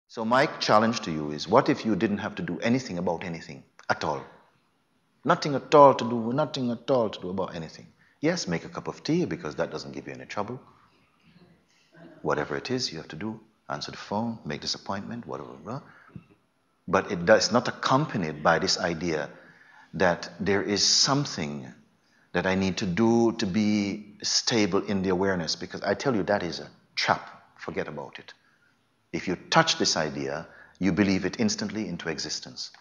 So my challenge to you is, what if you didn't have to do anything about anything at all? Nothing at all to do, nothing at all to do about anything. Yes, make a cup of tea because that doesn't give you any trouble. Whatever it is you have to do, answer the phone, make this appointment, whatever. But it's not accompanied by this idea that there is something that I need to do to be stable in the awareness, because I tell you that is a trap. Forget about it. If you touch this idea, you believe it instantly into existence.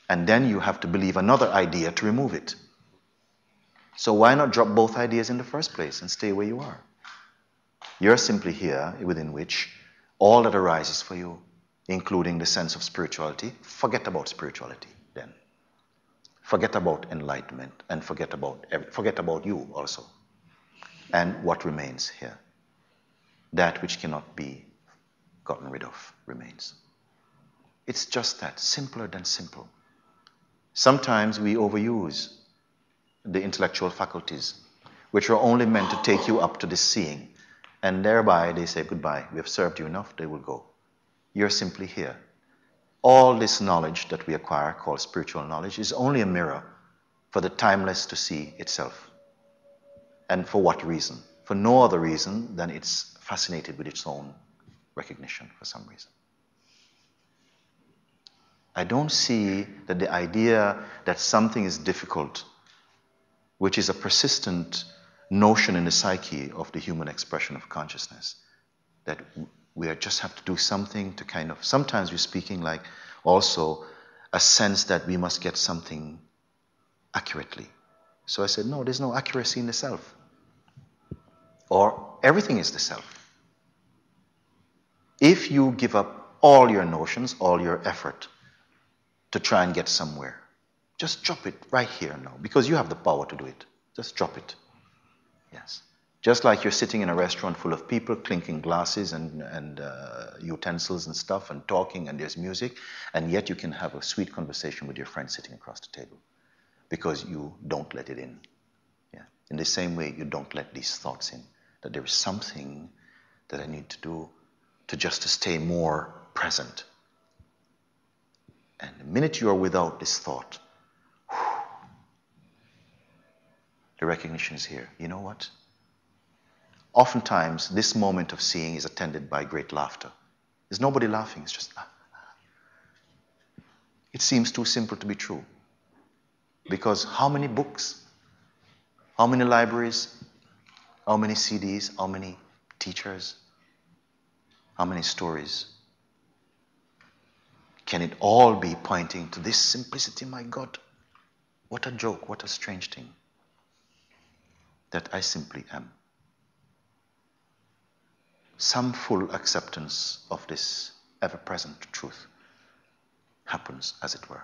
And then you have to believe another idea to remove it. So why not drop both ideas in the first place and stay where you are? You're simply here within which all that arises for you, including the sense of spirituality, forget about spirituality then. Forget about enlightenment and forget about you also. And what remains here? That which cannot be gotten rid of remains. It's just that, simpler than simple. Sometimes we overuse the intellectual faculties, which are only meant to take you up to the seeing, and thereby they say goodbye. We have served you enough, they will go. You're simply here. All this knowledge that we acquire, called spiritual knowledge, is only a mirror for the timeless to see itself. And for what reason? For no other reason than it's fascinated with its own recognition for some reason. I don't see that the idea that something is difficult, which is a persistent notion in the psyche of the human expression of consciousness, that we just have to do something to kind of, sometimes we're speaking like also a sense that we must get something accurately. So I said, no, there's no accuracy in the self. Or everything is the self. If you give up all your notions, all your effort to try and get somewhere, just drop it right here now, because you have the power to do it. Just drop it. Yes. Just like you're sitting in a restaurant full of people, clinking glasses and utensils and stuff, and talking, and there's music, and yet you can have a sweet conversation with your friend sitting across the table, because you don't let it in. Yeah. In the same way, you don't let these thoughts in, that there is something that I need to do to stay more present. And the minute you are without this thought, the recognition is here. You know what? Oftentimes, this moment of seeing is attended by great laughter. There's nobody laughing, it's just... It seems too simple to be true. Because how many books, how many libraries, how many CDs, how many teachers, how many stories? Can it all be pointing to this simplicity? My God, what a joke, what a strange thing. That I simply am. Some full acceptance of this ever-present truth happens, as it were.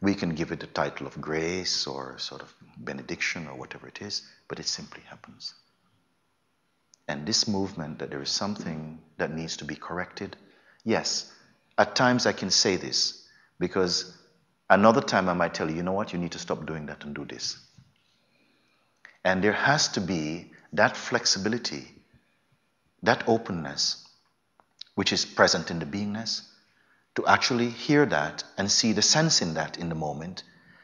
We can give it the title of grace or sort of benediction or whatever it is, but it simply happens. And this movement, that there is something that needs to be corrected, yes, at times I can say this, because another time I might tell you, you know what, you need to stop doing that and do this. And there has to be that flexibility, that openness, which is present in the beingness, to actually hear that and see the sense in that in the moment,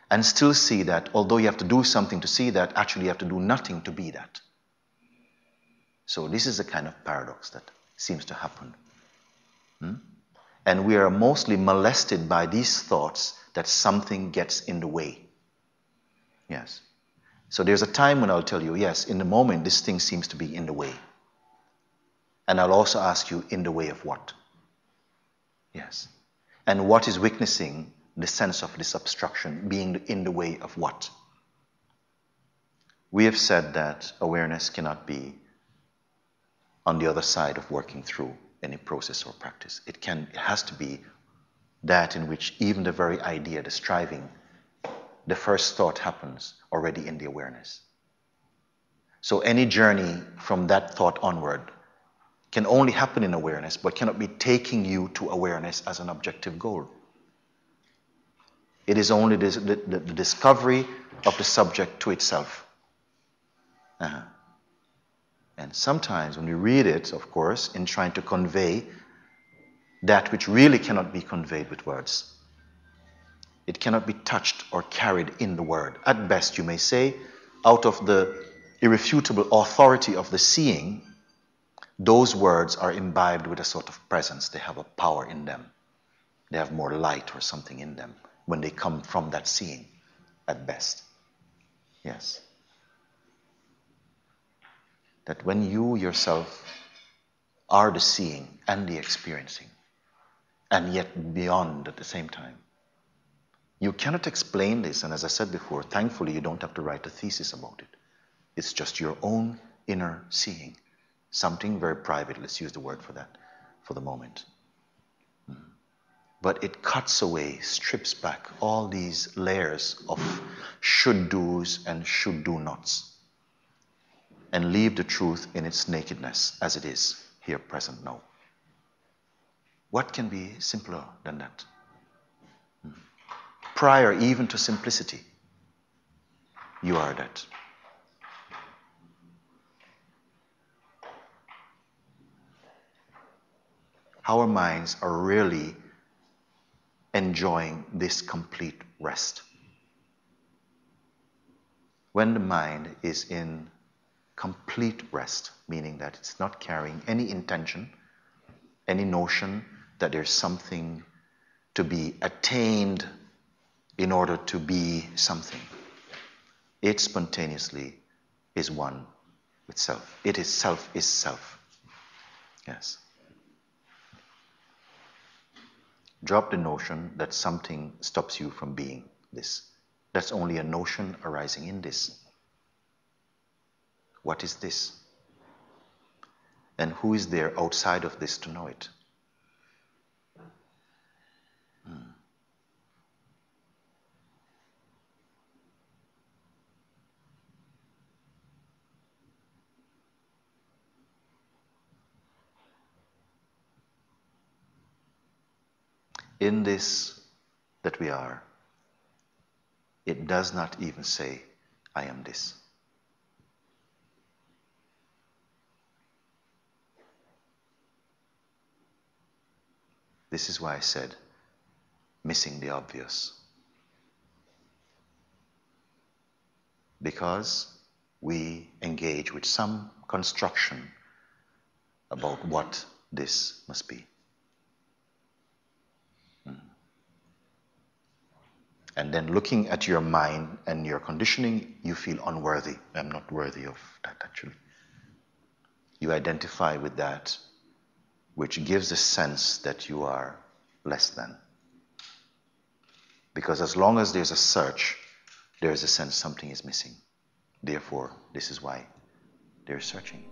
and still see that although you have to do something to see that, actually you have to do nothing to be that. So this is a kind of paradox that seems to happen. And we are mostly molested by these thoughts that something gets in the way. Yes. So there's a time when I'll tell you, yes, in the moment this thing seems to be in the way. And I'll also ask you, in the way of what? Yes. And what is witnessing the sense of this obstruction being in the way of what? We have said that awareness cannot be on the other side of working through any process or practice. It has to be that in which even the very idea, the striving, the first thought happens already in the awareness. So any journey from that thought onward can only happen in awareness, but cannot be taking you to awareness as an objective goal. It is only the discovery of the subject to itself. And sometimes when we read it, of course, in trying to convey that which really cannot be conveyed with words, it cannot be touched or carried in the word. At best, you may say, out of the irrefutable authority of the seeing, those words are imbibed with a sort of presence. They have a power in them. They have more light or something in them when they come from that seeing, at best. Yes. That when you yourself are the seeing and the experiencing, and yet beyond at the same time, you cannot explain this, and as I said before, thankfully you don't have to write a thesis about it. It's just your own inner seeing. Something very private, let's use the word for that for the moment. But it cuts away, strips back all these layers of should-dos and should-do-nots and leave the truth in its nakedness as it is, here, present, now. What can be simpler than that? Prior even to simplicity, you are that. Our minds are really enjoying this complete rest. When the mind is in complete rest, meaning that it's not carrying any intention, any notion that there's something to be attained in order to be something. It spontaneously is one with self. It is self is self. Yes. Drop the notion that something stops you from being this. That's only a notion arising in this. What is this? And who is there outside of this to know it? In this that we are, it does not even say, I am this. This is why I said, missing the obvious. Because we engage with some construction about what this must be. And then looking at your mind and your conditioning, you feel unworthy. I'm not worthy of that, actually. You identify with that, which gives a sense that you are less than. Because as long as there's a search, there is a sense something is missing. Therefore, this is why they're searching.